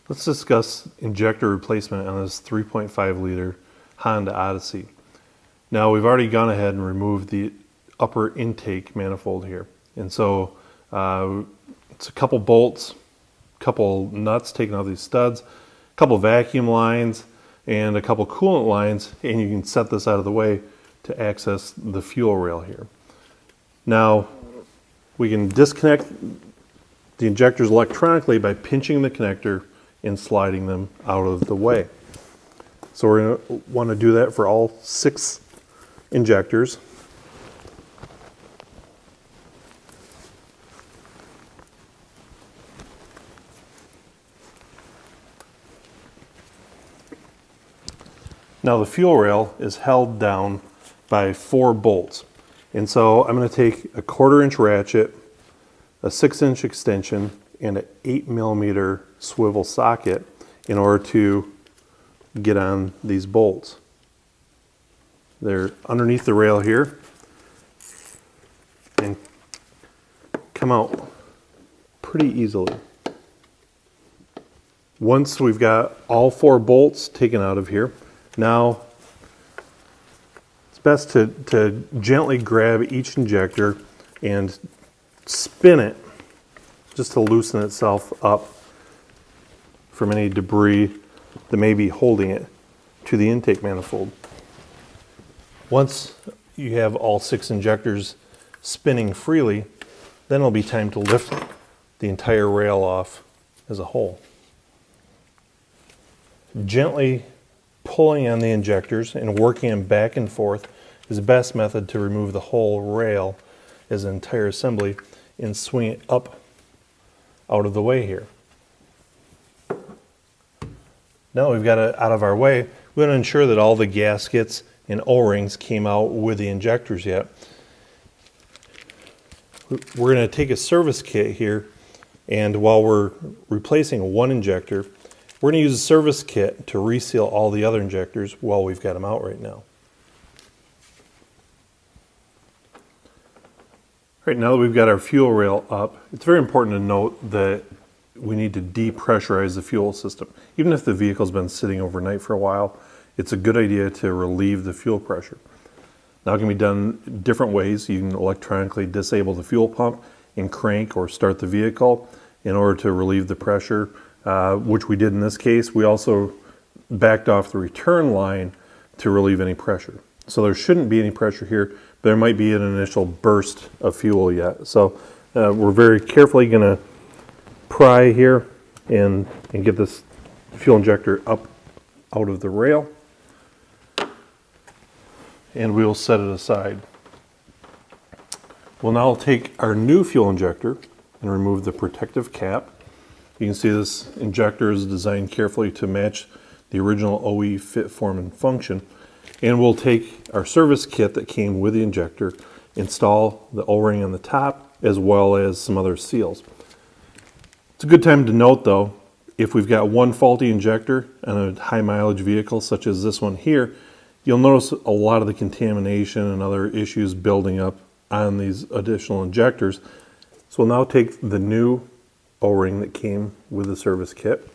Let's discuss injector replacement on this 3.5 liter Honda Odyssey. Now we've already gone ahead and removed the upper intake manifold here. And so it's a couple bolts, couple nuts taking out these studs, a couple vacuum lines, and a couple coolant lines, and you can set this out of the way to access the fuel rail here. Now we can disconnect the injectors electronically by pinching the connector and sliding them out of the way. So we're going to want to do that for all 6 injectors. Now the fuel rail is held down by 4 bolts. And so I'm going to take a 1/4 inch ratchet, a 6-inch extension, and an 8mm swivel socket in order to get on these bolts. They're underneath the rail here and come out pretty easily. Once we've got all 4 bolts taken out of here, now it's best to gently grab each injector and spin it just to loosen itself up from any debris that may be holding it to the intake manifold. Once you have all 6 injectors spinning freely, then it'll be time to lift the entire rail off as a whole. Gently pulling on the injectors and working them back and forth is the best method to remove the whole rail as an entire assembly and swing it up out of the way here. Now that we've got it out of our way, we want to ensure that all the gaskets and O-rings came out with the injectors yet. We're going to take a service kit here, and while we're replacing one injector, we're going to use a service kit to reseal all the other injectors while we've got them out right now. Right now that we've got our fuel rail up, it's very important to note that we need to depressurize the fuel system. Even if the vehicle's been sitting overnight for a while, it's a good idea to relieve the fuel pressure. Now it can be done different ways. You can electronically disable the fuel pump and crank or start the vehicle in order to relieve the pressure, which we did in this case. We also backed off the return line to relieve any pressure. So there shouldn't be any pressure here, but there might be an initial burst of fuel yet. So we're very carefully going to pry here and get this fuel injector up out of the rail. And we'll set it aside. We'll now take our new fuel injector and remove the protective cap. You can see this injector is designed carefully to match the original OE fit, form, and function. And we'll take our service kit that came with the injector, install the O-ring on the top, as well as some other seals. It's a good time to note though, if we've got one faulty injector on a high mileage vehicle such as this one here, you'll notice a lot of the contamination and other issues building up on these additional injectors. So we'll now take the new O-ring that came with the service kit,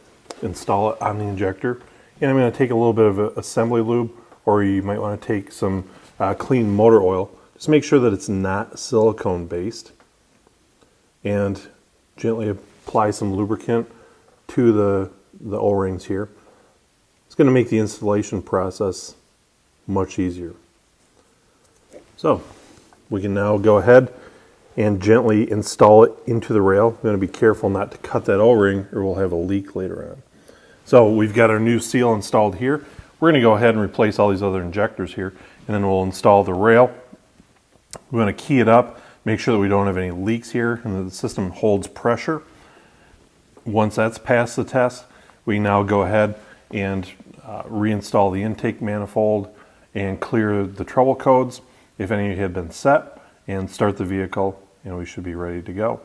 install it on the injector, and I'm going to take a little bit of assembly lube, or you might want to take some clean motor oil. Just make sure that it's not silicone based, and gently apply some lubricant to the O-rings here. It's going to make the installation process much easier. So we can now go ahead and gently install it into the rail. We're going to be careful not to cut that O-ring or we'll have a leak later on. So we've got our new seal installed here. We're going to go ahead and replace all these other injectors here, and then we'll install the rail. We're going to key it up, make sure that we don't have any leaks here and that the system holds pressure. Once that's passed the test, we now go ahead and reinstall the intake manifold and clear the trouble codes if any had been set, and start the vehicle, and we should be ready to go.